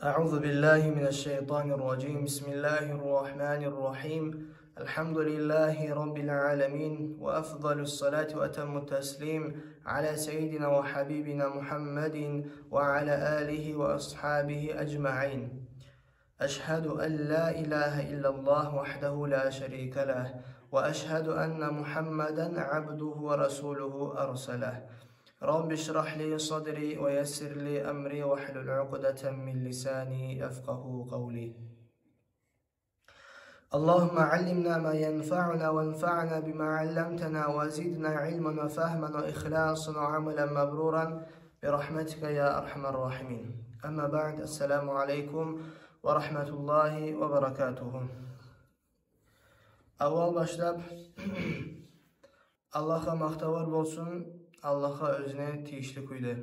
أعوذ بالله من الشيطان الرجيم. بسم الله الرحمن الرحيم. الحمد لله رب العالمين، وأفضل الصلاة وأتم التسليم على سيدنا وحبيبنا محمد وعلى آله وأصحابه أجمعين. أشهد أن لا إله إلا الله وحده لا شريك له، وأشهد أن محمدا عبده ورسوله أرسله. رب اشرح لي صدري ويسر لي أمري واحلل عقدة من لساني يفقه قولي. اللهم علمنا ما ينفعنا وانفعنا بما علمتنا وزدنا علما وفهما وإخلاصا وعملا مبرورا برحمتك يا أرحم الراحمين. أما بعد، السلام عليكم ورحمة الله وبركاته. Avval başlap Allah'a maqtavar bolsun, Allah'a özüne tiyişli kuydu.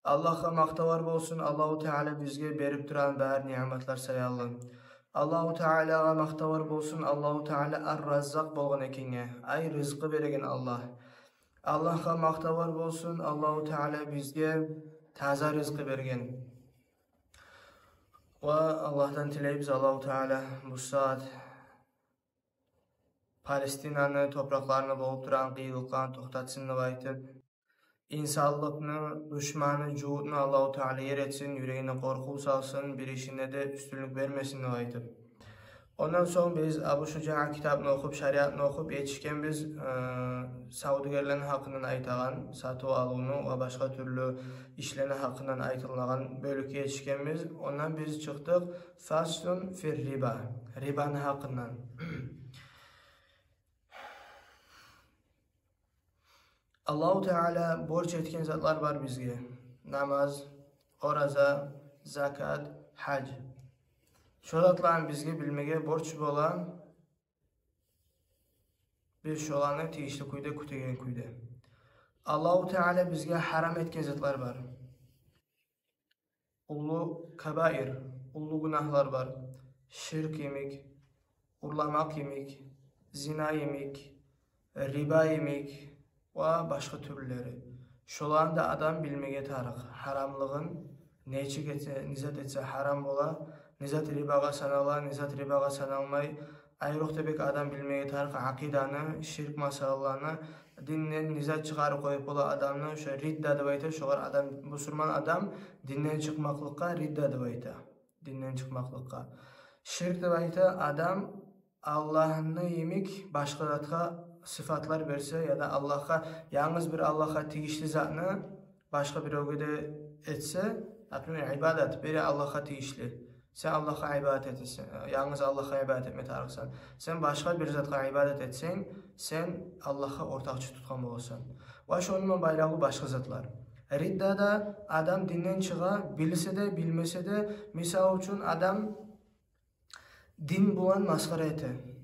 Allah'a maqtavar bolsun, Allahu Teala bizge berip duran bär nimetler sayalım. Allahu Teala'ga maqtavar bolsun, Allahu Teala ar-Razzaq bolgan ekenge, ay rızkı beregen Allah. Allah'a maqtavar bolsun, Allahu Teala bizge taza rızkı bergen. Ve Allah'tan tileybiz, Allahu Teala bu saat Palestina'nın topraklarını boğup duran kıyılıklarını toxtatsın aytıp, insanlıkını, düşmanı, cuhudunu Allahu Teala yer etsin, yüreğine korku salsın, bir işine de üstünlük vermesin aytıp. Ondan sonra biz Abu Şuca'a kitabını okup, şariatını okup yetişken biz savdugerlerin hakkından aytağan, satı alığını ve başka türlü işlerin hakkından aytılağan bölükü yetişken biz. Ondan biz çıktık, faslun fir riba, ribanın hakkından. Allahu Teala borç etken zatlar var bizge. Namaz, oraza, zakat, hac. Şu zatların bizge bilmege borç bolan, biz şolanı tiyişli kuyda, kütegen kuyda. Allahu Teala bizge haram etken zatlar var. Ulu kabair, ulu günahlar var. Şirk yemek, urlamak yemek, zina yemek, riba yemek ve başka türleri. Şolan da adam bilmege tarık. Haramlığın neçik etse, nizat etse haram bola, nizat ribaga sanala, nizat ribaga sanalmay. Ayrık tebek adam bilmege tarık akidanı, şirk masalalarını, dinden nizat çıkarı koyup ola adamını şu ridda debayta, şolar adam, Müslüman adam dinden çıkmaklıkka ridda debayta. Dinden çıkmaklıkka. Şirk debayta adam Allah'ını yemek başka zatka sıfatlar verse ya da Allah'a, yalnız bir Allah'a tiyişli zatını başka bir ögede etse, ibadet, biri Allah'a tiyişli. Sen Allah'a ibadet etsen, yalnız Allah'a ibadet etme tarıksan. Sen başka bir zat'a ibadet etsen, sen Allah'a ortakçı tutkan olursan. Ve şunun bayrağı başka zatlar. Riddada adam dinden çığa, bilse de bilmese de, misal için adam din bulan maskara ete.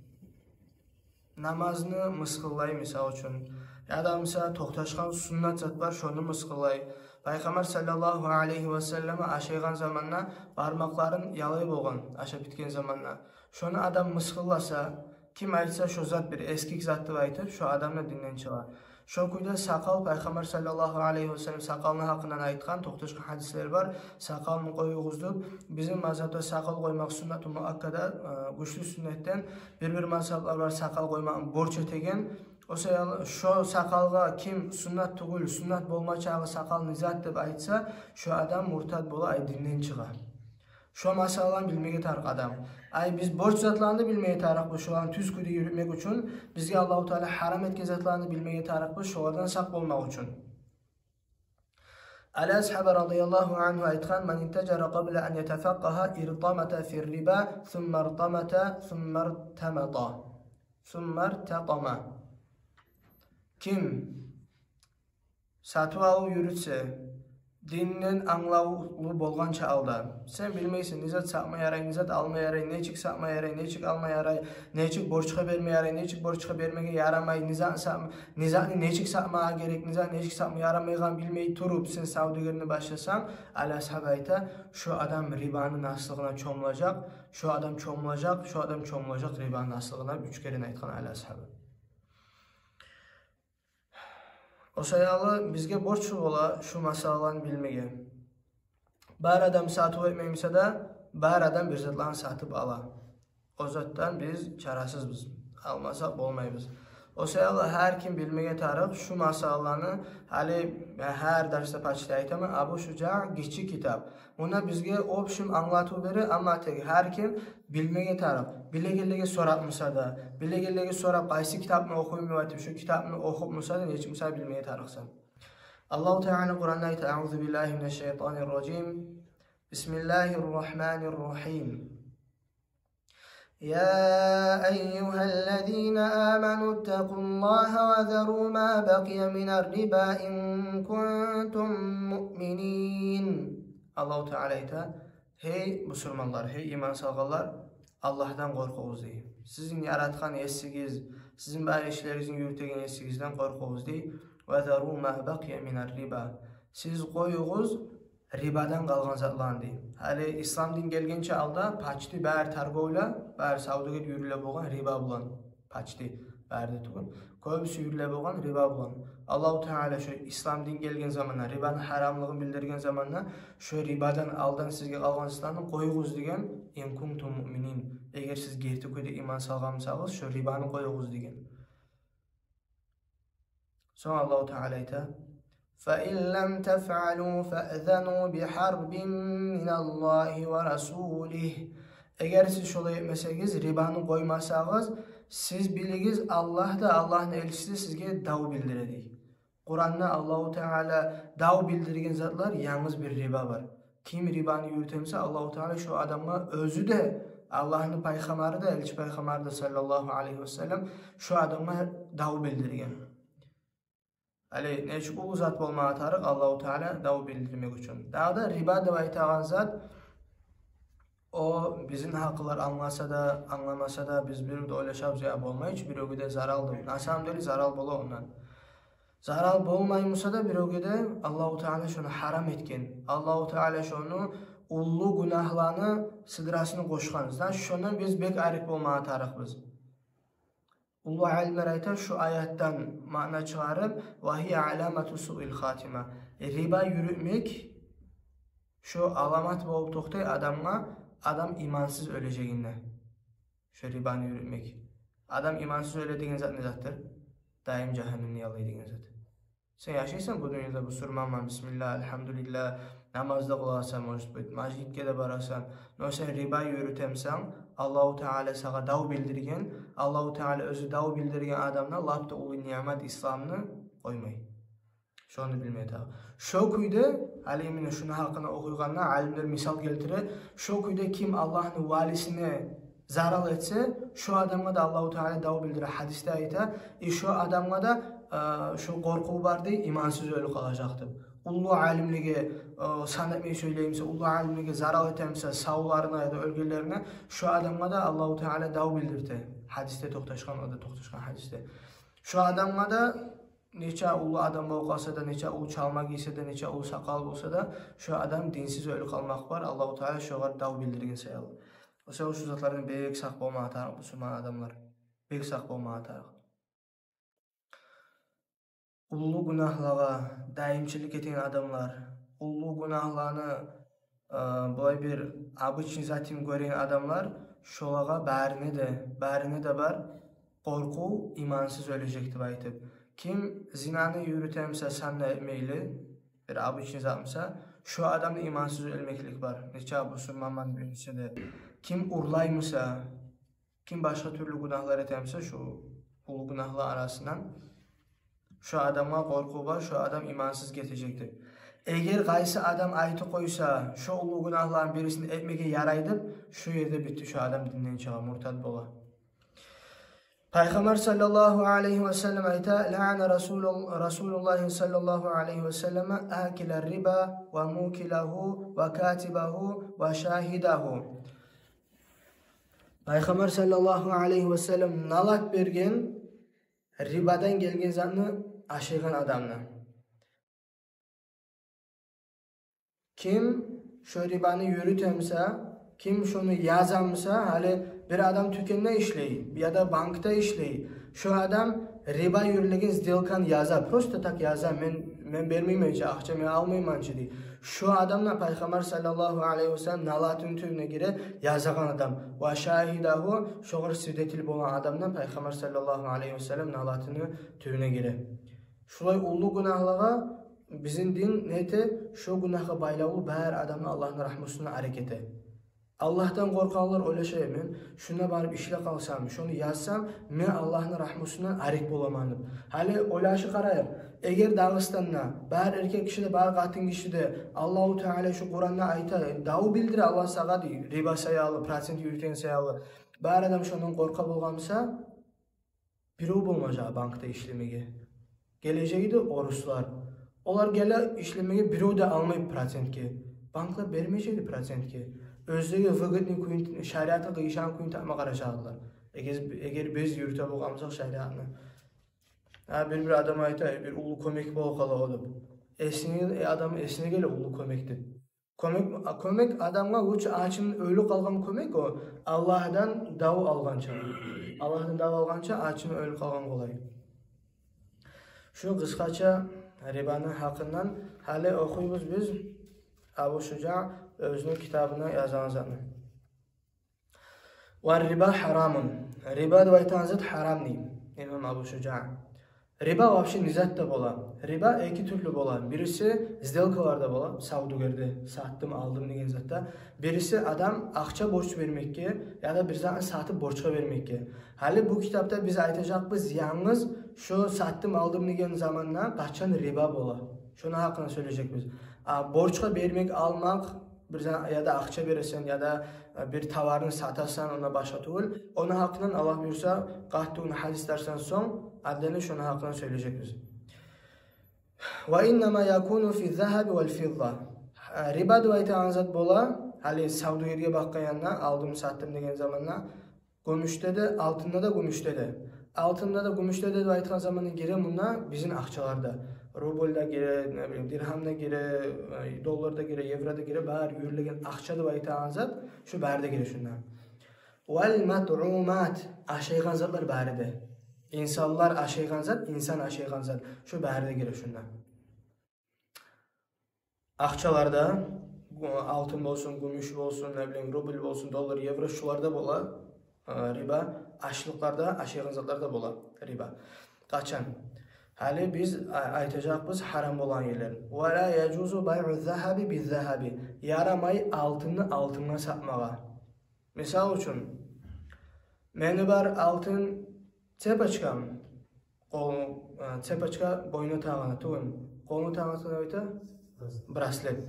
Namazını mıskıllay misal için. Ya da mesela toxtaşkan sünnet zat var, şunu mıskıllay. Peygamber sallallahu aleyhi ve selleme aşaygan zamanla parmakların yalay bolgan, aşa bitken zamanla. Şunu adam mıskıllasa, kim aytsa şu zat bir eskik zatı aytır, şu adamla dinden çığa. Şu kuyda sakal, Peygamber sallallahu aleyhi ve sellem sakalını hakkından aytkan toxtaşkan hadisler var. Sakalını koyuğuzdu. Bizim mazhabda sakal koymak sünnet-i muakkada, güçlü sünnetten bir mazhablar var, sakal koymak borç etegen. Şu sakalga kim sünnet tugul, sünnet bolmaçağı sakal nizat deb aytsa, şu adam murtad bola ay dinden çığa. Şu masalalarını bilmeye tarık adam. Ay biz borç zatlarını bilmeye tarık bu, şu an tüz kuyda yürütmek için, bizge Allahu Teala haram etken zatlarını bilmeye tarık bu, şolardan sak bolmak için. Ali ashabi radıyallahu anhu aytkan, men intecere qabla en yetefakkaha irtamata fir riba, thumma irtamata, thumma irtamata, thumma irtatama. Kim satı alı yürütse, dininden anlağı bolgan çağılda, sen bilmeysin, nizat satma yaray, nizat alma yaray, neçik satma yaray, neçik alma yaray, neçik borçka verme yaray, neçik borçka vermege yaramay, nizatını neçik satmaya gerek, nizat neçik satma yaramaygan bilmeyi turup sen savdugerini başlasan, Ali ashab ayta, şu adam ribanın aslığına çomulacak, şu adam çomulacak, şu adam çomulacak ribanın aslığına 3 kere aytkan Ali ashabı. O sayalı bizge borç ola şu masalalarını bilmege. Bar adam satıp etmeyimse de bar adam bir zatlarını satıp ala. O zattan biz çarasızbız. Almasak olmayız. O sayıda her kim bilmeye tarık şu masallarını hali her derste paçta aytama Abu Şuca geçi kitap. Ona bizge opşum anlatı veri ama tek her kim bilmeye tarık. Bilegellige sorapmasa da, bilegellige sorap qaysı kitapını okuymuyor, şu kitapını okup musa da hiç musa bilmeye tarıksan. Allah Teala Kur'an'da ayet "Euzu billahi mineşşeytanirracim. Bismillahirrahmanirrahim. يا أيها الذين آمنوا اتقوا الله وذروا ما بقي من الربا إن كنتم مؤمنين. Allah Teala ayta: "Hey Müslümanlar, hey iman salğanlar, Allah'tan korkuğuz dey. Sizin yaratgan esigiz, sizin bari işlerinizin yürütegen esigizden korkuğuz dey. Ve zeru ma baqiya minar riba. Siz koyuğuz ribadan qalğan zatlarını dey. Hali İslam din gelgençe alda paçti bär targoyla, bär savdoga yürüle bolgan riba bulan. Paçti bärde tugun. Köbüsü yürüle bolgan riba bulan. Allah Teala şu İslam din gelgen zamanla, ribanın haramlığını bildirgen zamanla şu ribadan aldan sizge qalğan zatlarını koyuğuz degen in kuntum mu'minin. Eğer siz gerçekten iman salğanmısınız, şu ribanı koyuğuz degen. Sonra Allah Teala ayta: فَإِنْ لَمْ تَفْعَلُوا فَأْذَنُوا بِحَرْبٍ مِنَ اللّٰهِ وَرَسُولِهِ. Eğer siz şöyle etmeseniz, ribanı koymasanız, siz biligiz Allah da Allah'ın elçisi sizge dav bildiredi. Kur'an'da Allah-u Teala dav bildirgen zatlar yalnız bir riba var. Kim ribanı yürütemse Allah-u Teala şu adamla özü de Allah'ın peygamberı da elçi peygamberı da sallallahu aleyhi ve sellem şu adamla dav bildirgen. Ali neçik ulu zat bolmağa tarık Allah-u Teala dav bildirmek için. Daha da riba da aytağan zat o bizim hakkılar anlasa da anlamasa da biz bir de öyle şabzaya bolmayıç bir ögüde zaraldım. Nasam deli zaral bola ondan. Zaral bolmayımsa da bir ögüde Allah-u Teala şunu haram etken. Allah-u Teala şunu ullu günahlarını sıdırasını koşkanızdan şunu biz bek arif bolmağa tarık biz. Ullu alimler aytar şu ayetten mana çıkarıp vahiy alametu su'il hatima. Riba yürütmek şu alamat bolup toktay adam imansız öleceğinden. Şu ribanı yürütmek. Adam imansız ölediğin zat ne zattır? Daim cehennemni yalaydiğin zat. Sen yaşaysan bu dünyada bu surmanman bismillah elhamdülillah namazda kulasan masjidke de barasan no sen riba yürütemsen Allah-u Teala sana dav bildirgen Allah-u Teala özü dav bildirgen adamna lapta ulu nimet İslam'ını koymay. Şunu bilmeye tabi. Şu kuyda alimine şunu hakkında okuyganlar alimler misal geltire. Şu kuyda kim Allah'ın valisine zarar etse şu adamga da Allah-u Teala dav bildirir. Hadiste ayta şu adamga da şu korku vardı imansız ölü kalacaktı. Ullu alimlige sanatmayı söyleyimse, ullu alimlige zarar etemse savlarına ya da ölgelerine şu adamga da Allah-u Teala dav bildirdi. Hadiste toktaşkan o da toktaşkan hadiste. Şu adamga da neçe ulu adam olsa da, neçe ulu çalmak ise de, neçe ulu sakal olsa da şu adam dinsiz ölü kalmak var. Allah-u Teala şoğar dav bildirgin sayalım. O sebeple şu zatların beyek sak bolmağa tarık Müslüman adamlar. Beyek sak bolmağa tarık. Ullu günahlara daimçilik eten adamlar, ullu günahlarını böyle bir abıçın zatim gören adamlar şolağa bärine de var korku imansız ölecekti baytıp. Kim zinanı yürütemse sanna etmeyli bir abıçın zatımsa şu adamda imansız ölmeklik var. Neçe Müslümanman birisi de. Kim urlaymısa, kim başka türlü günahlar etemse şu ulu günahlar arasından şu adama korku var, şu adam imansız getecektir. Eğer qaysı adam aytı koysa, şu ulu günahların birisini etmeye yaraydı, şu yerde bitti şu adam dinden çığa, murtad bola. Peygamber sallallahu aleyhi ve sellem ayta, la'ana Resulullah sallallahu aleyhi ve sellem akiler riba ve mukilahu ve katibahu ve şahidahu. Peygamber sallallahu aleyhi ve sellem nalat bergen ribadan gelgen zatını aşıgan adamla. Kim şu ribanı yürütemse, kim şunu yazamsa, hali bir adam tükenine işleyi ya da bankta işleyi. Şu adam riba yürülegen zdilkan yaza, prosto tak yaza, men bermeymençe, akça men almaymançı deyip. Şu adamla Peygamber sallallahu aleyhi ve sellem nalatın tüvüne gire yazıgan adam. Ve şahidahu şoğur südetil bolan adamdan Peygamber sallallahu aleyhi ve sellem nalatını tüvüne gire. Şulay ulu günahlığa bizim din neydi? Şu günahı baylağı bär adamın Allah'ın rahmetine hareketi. Allah'tan korkanlar öyle şey mi? Şuna barıp işle kalsam, şunu yazsam, men Allah'ın rahmetinden arik bulamanım. Hali olaşı karayır. Eğer Dağıstan'da, bär erkek kişide, bär katın kişide, Allahu Teala şu Kur'an'da ayta, dağı bildire Allah sağa deyir, riba sayalı, prosenti yürüten sayalı. Bär adam şundan korka bulgamsa, biri bulmaca bankta işlemeye. Geleceği de oruslar. Onlar gele işlemeye biri de almayıp prosentki. Banklar vermeyecekti prosentki. Özlüğü vıgıtni şariatı kıyışan kuyun takma qarajağılar. Eğer biz yürüte bulgamsak şariatını. Bir adama ayta, bir ulu kömek bol kala olup. Adam esine gele ulu kömekti. Kömek adamga uç açın ölü kalgan kömek o. Allah'dan dağı algança. Allah'dan dağı algança açın ölü kalgan kolay. Şu kıskaça ribanın hakkından hali okuyuz biz. Abu Şuca özünün kitabına yazan zaten. Ve riba haramun. Riba da aytanzat haram değil. İmam Abu Şuca. Riba вообще nizatta bola. Riba iki türlü bola. Birisi сделкаларда bola. Savdugerde sattım aldım degen zatta. Birisi adam akça borç vermekke ya da bir zaman satıp borçka vermekke. Hali bu kitapta biz aytacakbız yalnız şu sattım aldım degen zamanla kaçan riba bola. Şunu hakkında söyleyecekmiz. Borçka vermek almak ya da akça verirsen ya da bir tavarını satarsan ona başka tuğul. Onun hakkından Allah buyursa qahtığını hadislersen son adını şunu hakkında söyleyecekmiz. Ve innema yakunu fi zahabi vel fidda. Riba duvayta anzat bola. Hali savdu yerge bakkan yanına aldım sattım degen zamanla. Gümüşte de altında da gümüşte de. Altında da gümüşte de duvaytan zamanı gire bunlar bizim akçalarda. Rubolda gire, ne bileyim, dirhamda gire, dollarda gire, evroda gire, bar yürülegen akçada bayta anzat, şu barda gire şundan. Vel mat'umat, aşaygan zatlar barda. İnsanlar aşaygan zat, insan aşaygan zat, şu barda gire şundan. Akçalarda, altın olsun, gümüş olsun, ne bileyim, rubl olsun, dolar, evro, şularda bola riba, aşlıklarda, aşaygan zatlarda bola riba. Kaçan? Hali biz aytacakbız haram olan yerler. Ve la yecuzu bay'u zahabi biz zahabi. Yaramay altını altına satmağa. Misal üçün, meni bar altın tepaçkam. Tepaçka boynu tağına tuğun. Kolunu tağına öyle braslet.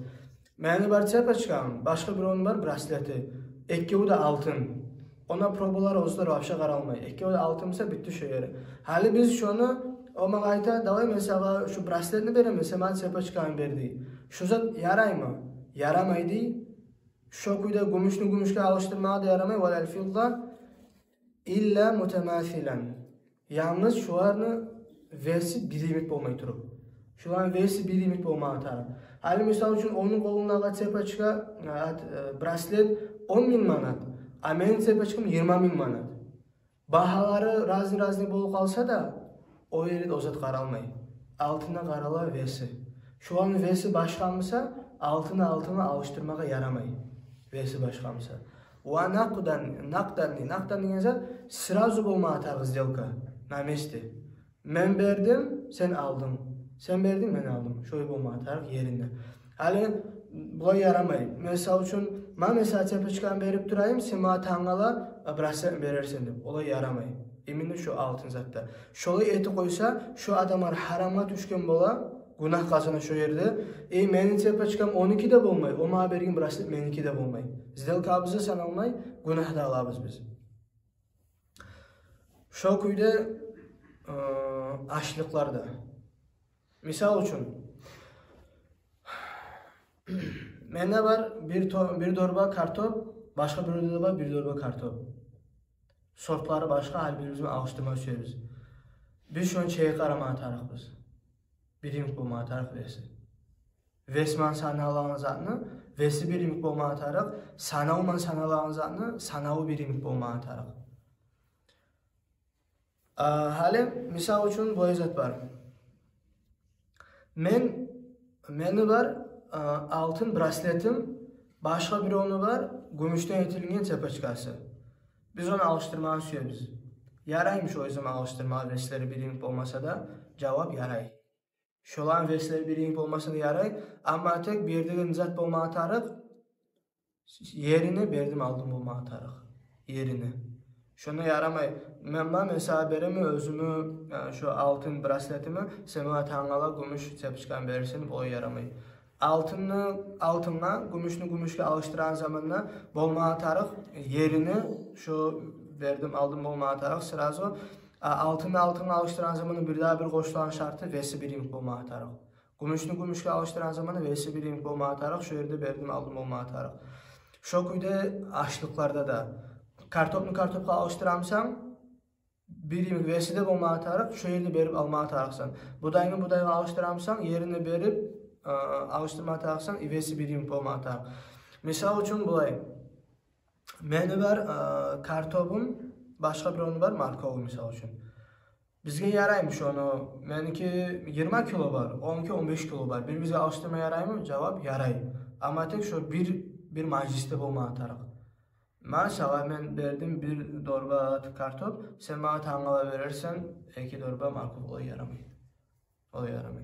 Meni bar tepaçkam. Başka bir onun var brasleti. Ekkevi de altın. Ona probalar olsunlar vapşa qaralmay. Ekkevi de altınsa bitti şu yeri. Hali biz şunu o bana ayta davay mesela şu brasletini veremez, hemen sepaçkan verdi. Şu zat yaray mı? Yaramaydı. Şu kuyda gümüşke alıştırmaya da yaramay. Velel fidda illa mutemathilen. Yalnız şu anı versi birimit olmayı durup. Şu an versi birimit olmaya taraf. Hali misal için onun koluna alat sepaçka braslet 10.000 manat. Amen sepaçkam 20.000 manat. Bahaları razni bol kalsa da o yeri de o zat qaralmay. Altına qarala versi. Şu an versi başqamısa altına alıştırmağa yaramay. Versi başqamısa. Ve naqdan degen zat sразу bolmağa targı сделка. Namesti. Men berdim, sen aldın. Sen berdin, men aldım. Şoy bolmağa targı yerinde. Hali bu yaramay. Mesela üçün ma mesela tepaçkan berip durayım, sen ma tangala brasa berersin dep. Olay yaramay. Emini şu altın zatta. Şolu eti koysa şu adamlar harama düşkün bola, günah kazana şu yerde. Menin tepaçkam 12'de bolmay. O ma bergin braslet meniki de bolmay. Сделкабызды sanalmay, günah da alabız biz. Şu kuyda açlıklarda. Misal üçün mende var bir dorba kartop, başka bir dorba bir dorba kartop. Sortları başka, hal birimizin alıştırma sürüyoruz. Biz şu an çeyi qaramağa tarıqbız. Birimik bolmağa tarıq vesi. Vesman sanalağın zatını, vesi birimik bolmağa tarıq. Sanavman sanalağın zatını, sanavu birimik bolmağa tarıq. Hali misal üçün bu zat var. Meni var altın brasletim, başka bir onu var gümüşten yetilgen çepaçkası. Biz onu alıştırmaya suyuz. Yaraymış o yüzden alıştırma vesleri bilinip olmasa da cevap yaray. Şolan vesleri bilinip olmasa da yaray. Ama tek bir yerden zat bulma atarık. Yerini berdim aldım bulma atarık. Yerini. Şuna yaramay. Ben mesela beremi özümü şu altın brasletimi sema tangala gümüş çepişkan verirsin o yaramay. Altınla gümüşle alıştıran zamanla bulma atarık. Yerini şu verdim aldım bulma atarık. Sırazı altınla alıştıran zamanı bir daha bir koşulan şartı vesi birim bulma atarık. Gümüşle alıştıran zamanı vesi birim bulma atarık. Şu yerde verdim aldım bulma atarık. Şu kuyda açlıklarda da kartopla alıştıramsam birim veside bulma atarık. Şu yerde berip alma atarıksan. Budayını alıştıramsan yerini berip alıştırma atarıksan vesi birim bulma atarık. Misal için bulay. Meni var kartopum, başka bir onu var markovum misal için. Bizge yaraymış onu. Meniki 20 kilo var, 12-15 kilo var. Bir bize alıştırma yaray mı? Cevap yaray. Ama tek şu bir majliste bulma atarık. Mesela ben verdim bir dorba kartop, sen bana tangala verirsen 2 dorba markov o yaramay. O yaramay.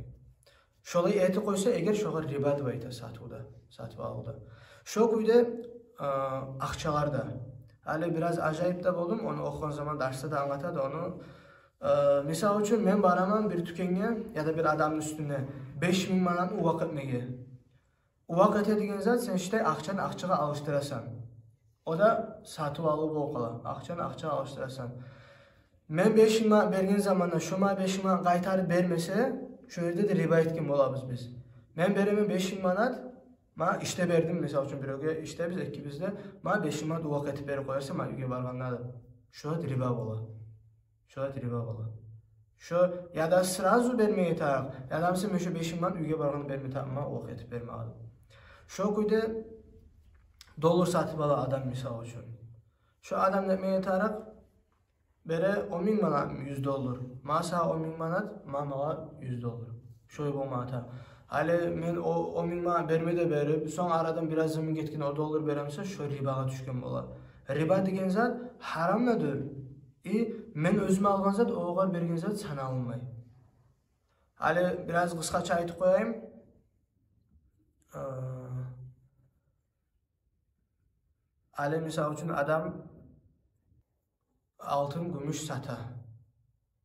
Şolay eti koysa eğer şoğa riba bayta satıp aldı. Şu kuyda akçalarda. Hali biraz acayip de buldum, onu okuyan zaman derste de anlatadı onu. Misal için ben baramam bir tükenge ya da bir adamın üstüne 5000 manat uvak etmeye. Uvak etediğin zat sen işte akçaga alıştırasan. O da satıp alıp okala. Akçaga alıştırasan. Men 5000 manat bergen zamanda şoma 5000 manat qaytarıp bermese şu yerde de riba etken bolabız biz. Men beremin 5000 manat ma işte berdim misal için biroge işte biz ekibizde ma 5000 manat uvak etip berip koyarsa ma üge barganlar. Şu riba bola. Şu ya da sırası vermeye taraf. Ya da mesela şu 5000 manat üge barganı vermeye taraf ma uvak etip berme adım. Şu kuyda dolar satıp ala adam misal için. Şu adam demeye taraf bere 10.000 manat 100 dolar. Masa 10.000 manat mala 100 dolar. Şöyle bu mata. Hali men o 10.000 manat vermede berip son aradan biraz zaman getkin o dolar beremse şu ribaga düşkün bolar. Riba degen zat haram nedir? Men özüme algan zat oğar bergen zat sana alınmay. Hali biraz kıskaça aytıp koyayım. Hali misal için adam altın gümüş sata.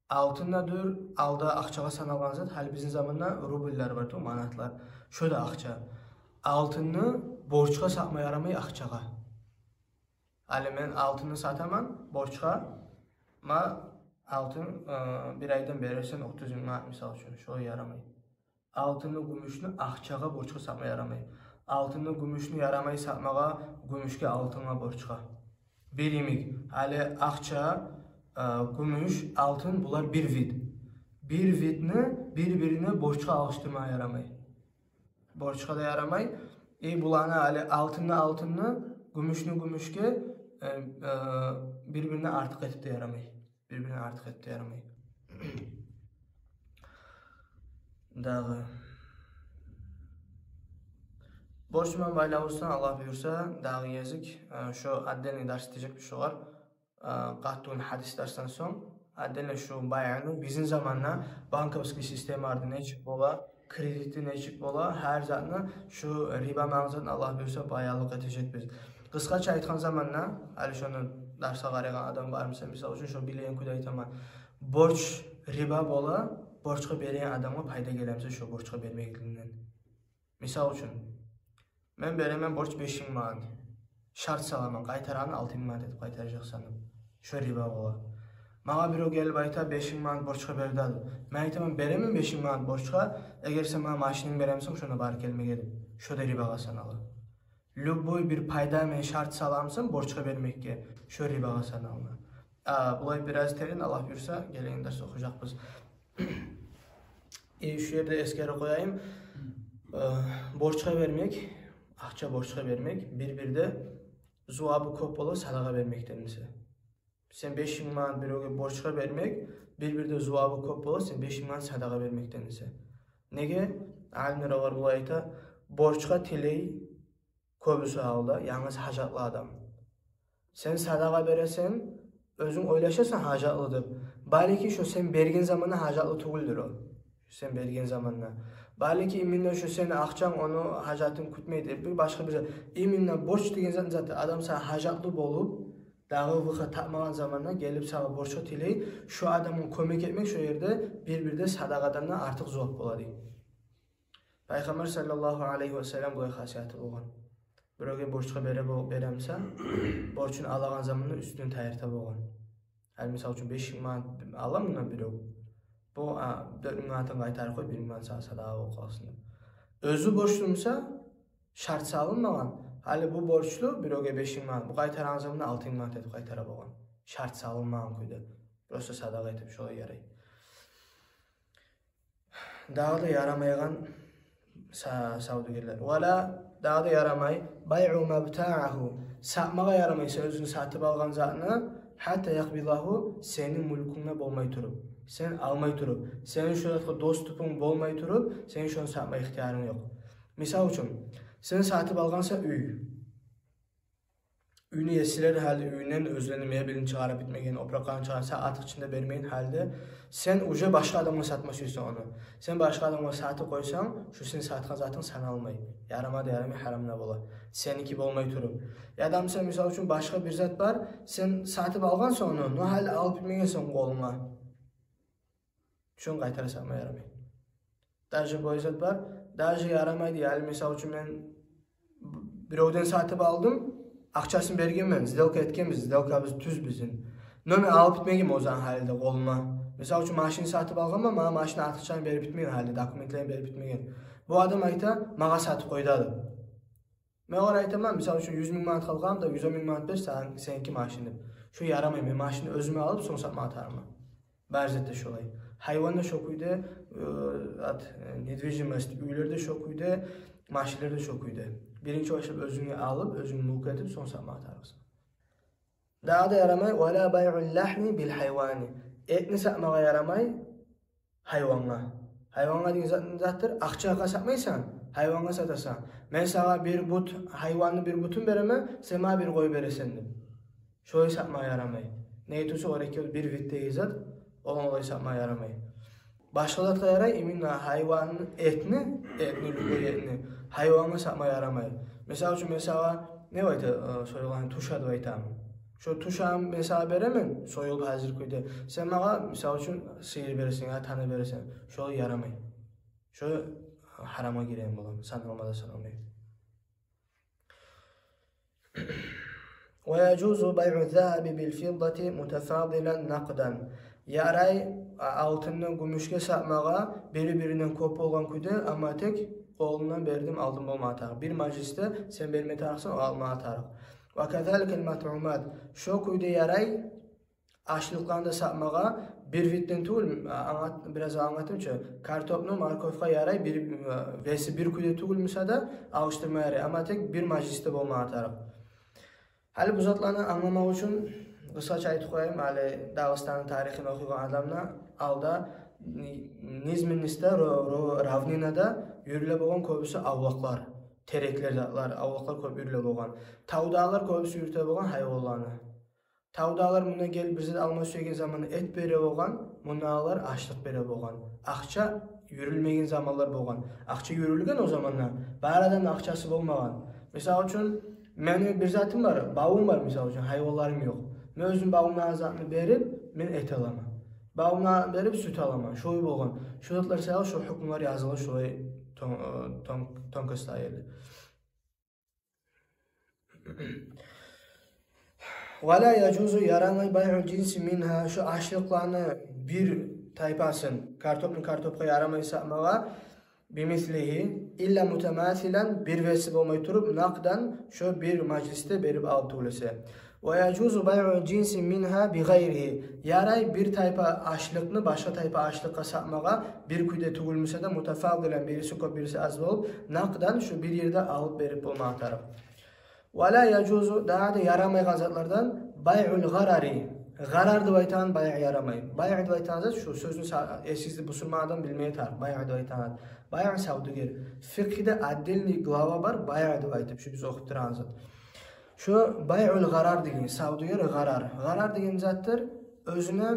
Altın nedir? Alda akçaga sanalgan zat. Hali bizim zamanda rubuller vardı, manatlar. Şöyle akça. Altını borçka satma yaramay akçaga. Hali men altını sataman borçka. Ma altın bir aydan verirsen 30 bin manat misal için. Şöyle yaramay. Altını gümüşünü akçaga borçka satma yaramay. Altını gümüşünü yaramay satmaga gümüşke altına borçka. Birimik. Hali akça, gümüş, altın bunlar bir vid. Bir vidni birbirine borçka alıştırmaya yaramay. Borçka da yaramay. Bulana hali altını gümüşke birbirine artık etip de yaramay. Dağı. Borçman bayla olsan Allah buyursa dağı yazık. Şu adden ders diyecek bir şey var. Qahtun hadis dersten son adden şu bayanı bizim zamanla bankavski sistemi vardı neçik bola, krediti neçik bola, her zatını şu riba mağazan Allah buyursa bayalık edecek biz. Kıskaça aytkan zamanla, hali şunu derse qaraygan adam var mı misal üçün şu bileyen kuda aytaman. Borç riba bola, borçqa beren adamga payda gelemse şu borçqa bermekliginden. Misal üçün men beremen borç 5000 manat. Şart salaman qaytaranı 6000 manat etip qaytaracaksanım. Şu riba bola. Mağa biro gelip ayta 5000 manat borçqa berdi. Men aytaman beremen 5000 manat borçqa, eğer sen bana maşinini beremsen şuna bar kelme gelip. Şu da ribaga sanalı. Любой bir payda men şart salamsın borçqa bermekке. Şu ribaga sanalı. Bulay biraz terin Allah buyursa geleyin ders okuyacakız. Şu yerde eskere koyayım. Borçqa vermek, akça borçqa vermek, bir-birde zuabı köp bola sadaqa vermektenisi. Sen 5000 manat biroga borçqa vermek, bir-birde zuabı köp bola sen 5000 manat sadaqa vermektenisi. Nege? Alimler var bu ayta. Borçka tiley köbüsü aldı. Yalnız hacatlı adam. Sen sadaqa beresen, özün oylaşasan hacatlıdır. Baliki şu sen bergen zamanla hacatlı tuguldur o. Sen bergen zamanla. Baliki iminle şu sen akçan onu hacatın kütmeydi. Bir başka bir iminle borç degen zaten adam sana hacatlı bolup dağı vıqa tapmagan zamanla gelip sana borço tiley şu adamın kömek etmek şu yerde bir-birde sadaqadan artık zor boladı. Peygamber sallallahu aleyhi ve sellem bu hasiyatı olgan. Biroga borçqa beremsa, borçunu alagan zamanla üstünü tayarta bolgan. Hal misal üçün 5 manat alamından biri. Bu 4 manatın qaytarıp qoy 1 manat sadaqa bolqasın. Özü borçlumsa şart salınmagan. Hali bu borçlu biroga 5 manat. Bu qaytaran zamanla 6 manat etip qaytara bolgan. Şart salınmagan kuyda. Prosta sadaqa etip şola yaray. Dağda yaramaygan savdugerler. Wala dağda yaramay bay'u mabta'ahu. Satmaga yaramaysa özünü satıp algan zatını hatta yakbilahu senin mulkuna bolmay turup. Sen almay turup. Senin şöyle dostupun bolmay turup, senin şonu satma ihtiyarın yok. Misal üçün, sen satıp algansa üy. Üyünü yesiler halde üyünden özlenmeye birini çağırıp bitmegen, oprakanı çağırsa atık içinde vermeyin halde sen uca başka adamla satmasıyorsun onu. Sen başka adamla satı koysan, şu sen satkan zaten sana almayı. Yarama da yaramay haramına bola. Seninki bolmay turup. Ya adam sen misal üçün başka bir zat var, sen satıp algansa onu, no halde alıp bitmegensen koluna. Şunu qaytara satma yaramay. Darıca boy zat var, darıca yaramaydı. Yani misal üçün ben birovden satıp aldım, akçasını bergenmen, zdelka etkenmiz, zdelka biz tüz bizim. Nöme alıp bitmegim o zaman halde koluma. Mesela üçün maşini satıp algam ama maşini artıkçanı berip bitmegen halde, dokumentlerini berip bitmegen. Bu adam ayta, mağa satıp koydadı. Ben oraya aytamam, mesela üçün 100 bin manat kalkam da 110 bin manat ber seninki maşini. Şu yaramayım, ben maşini özüme alıp son satma atarım. Barzette şu olay. Hayvanla şokuydu, nedvejimest, üylerde şokuydu, maşinlerde şokuydu. Birinci başlayıp özünü alıp, özünü mulk edip son satma atarız. Daha da yaramay, وَلَا بَيْعُ اللَّحْمِ بِالْحَيْوَانِ. Etini satmağa yaramay, hayvanla. Hayvanla deyin zattır, akçağa satmaysan, hayvanla satasan. Ben sana bir but, hayvanlı bir butun bereme, sen bana bir koy beresendim. Şöyle satmağa yaramay. Neyi tutsa oraya bir vitte zat, olan olay satmağa yaramay. Başka zatka yaray, eminle hayvanın etini hayvanla satmağa yaramay. Mesela üçün mesela ne vaydı soyulan tuşadı vaytam. Şu tuşağım mesela beremen soyuldu hazır koydu. Sen bana mesela üçün sıyır verirsin ya tanı verirsin. Şöyle yaramay. Şöyle harama gireyim bulam. Sen olmadan sen olmayı. وَيَجُوزُ بَيْعُ الذَّهَبِ بِالْفِضَّةِ مُتَفَاضِلًا نَقْدًا. Yaray altından gümüşke satmağa biri-birinden kop olgan kuydu ama tek kolundan berdim aldım olma atar. Bir majliste sen berime tarıqsan o alma atar. وَكَذَلِكَ الْمَطْعُمَاتِ. Şu kuydu yaray aşlıqlarında satmağa bir vitten tuğul biraz anlatım ki kartoplu markovka yaray bir kuydu tuğul müsaada alıştırma yaray ama tek bir majliste olma atar. Hali bu zatlarını anlamak için kısaca aytib koyayım, hali Dağıstan'ın tarixini okuyan adamla alda Nizminnis'te Ravnina'da yürüle boğan köbüsü avlaklar, terekler zatlar, avlaklar köp yürüle boğan. Tavdağlar köbüsü yürüte boğan hayvanlarını. Tavdağlar buna gelip bize alma söylegen zamanı et bere boğan, bunlar açlık bere boğan. Akça yürülmegen zamanlar boğan. Akça yürülgen o zamanlar. Baradan akçası olmagan. Mesela için benim bir zatım var, bağım var mesela için, hayvanlarım yok. Ben özüm bağımdan zatını berip, ben et alamam. Bağımdan berip süt alamam. Şoy boğan. Şu zatlar sayılır, şu hükümler yazılır, şoy tonkasla yerli. وَلَا يَجُوزُ يَرَمَيْ بَيْعُ الْجِنْسِ مِنْهَا. Şu aşlıklarını bir taypasın, kartopla yaramayı satmağa bimislihi illa mutemasilen bir vesip olmayı turup nakdan şu bir majliste berip alıp tuğlese. Ve yacuzu bay'u cinsi minha bi gayrihi. Yaray bir taypa aşlıkını başka taypa aşlıkka satmağa bir kuyda tuğulmuşsa da mutafadilen birisi kop birisi az olup nakdan şu bir yerde alıp berip olmağı taraf. Ve la yacuzu daha da yaramaygan zatlardan bay'ul garari. Garar deb aytan bay' yaramaydi. Bay' deb aytan şu sözün eskizi busulmadan bilmeye tar. Bay' deb aytan. Bay' savdogar. Fiqhda отдельный glava bar bay' deb aytib şu biz o'qib turamiz. Şu bay'ul garar degan savdogar garar. Garar degan zatlar özüne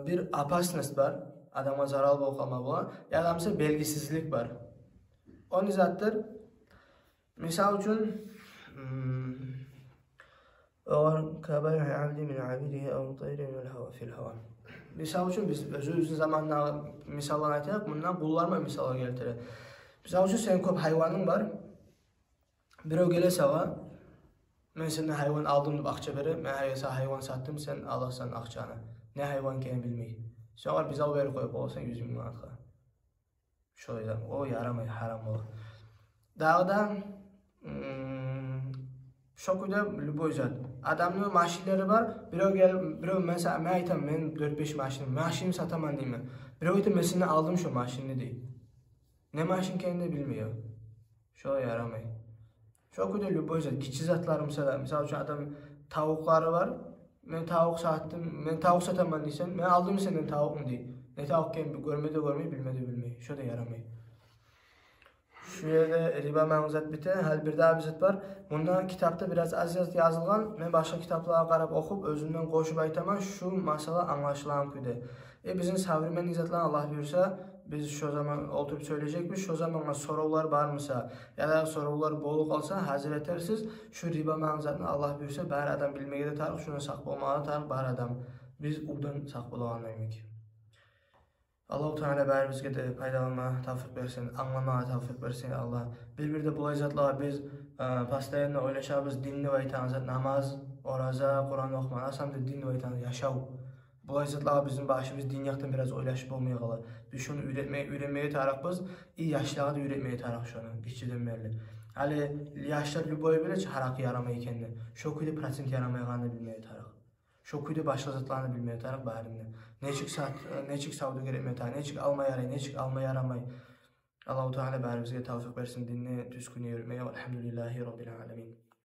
bir opasnost var. Adamga zarar bo'lqolma bu. Ya'lamsa belgisizlik var. Onu zatlar misal uchun كبيع عبد من عبيده أو طير من الهواء في الهواء. Misal üçün biz özümüzün zamanında misallar aytaq, bundan qullarma misallar keltirib. Misal üçün sen köp hayvanın var. Birov gele sağa, men senden hayvan aldım deb akça berib, men hayvan sattım, sen alasan akçanı. Ne hayvan ekeni bilmey. Sonra biz al verip koyup olsan 100 bin manatqa. Şöyle, o yaramay, haram olur. Dağda Şokuyda любой zat. Adamın maşinleri var. Birov mesela men aytam men 4-5 maşin sataman deyman. Birov aytam men senden aldım şu maşinni deydi. Ne maşin ekeni bilmiyor. Şöyle yaramay. Şokuyda любой zat. Kiçik zatlar mesela şu adam tavukları var. Men tavuk sattım, men tavuk sataman deysen, men aldım senden tavuğunu deydi. Ne tavuk ekeni görmedi, bilmedi. Şöyle yaramay. Şu yerde riba mağzat bite, hal bir daha bir zat var. Bundan kitapta biraz az yazılgan. Men başka kitaplara qarab okup özümden qoşup aytaman, şu masala anlaşılan kuydu. Bizim savrimen izatlan Allah buyursa, biz şu zaman oturup söyleyecekmiş, şu zaman sorular barmısa, ya da sorular bolu kalsa hazır etersiz, şu riba mağzatını Allah buyursa, bari adam bilmeye de tarıq, şuna saq bolmağa tarıq, bari adam. Biz udan saq bolağanaymak. Allah-u Teala bärimizge de paydalanma tawfik bersin, anlama tawfik bersin Allah. Bir-birde bulay zatlar biz pastayanla oylaşabız, dinni aytan zat namaz, oraza, Kur'an okuman, asamda dinni aytan yaşav. Bulay zatlar bizim başımız din yaktan biraz oylaşıp olmaya qalar. Biz şunu üretmeye taraqbız, iyi yaşlığa da üretmeye taraq şunu, kiçiden belli. Hali yaşlar lüboy bile haraqı yaramay ekenini, şokuyda prosent yaramay qanını bilmeye taraq. Şokuyda başka zatlarını bilmeye taraq bärimde. Neçik savdogar etmeye taraq, neçik alma yaramay. Allah-u Teala bärimizge tawfik bersin, dinni düzgün yürütmeye. Elhamdülillahi Rabbil alemin.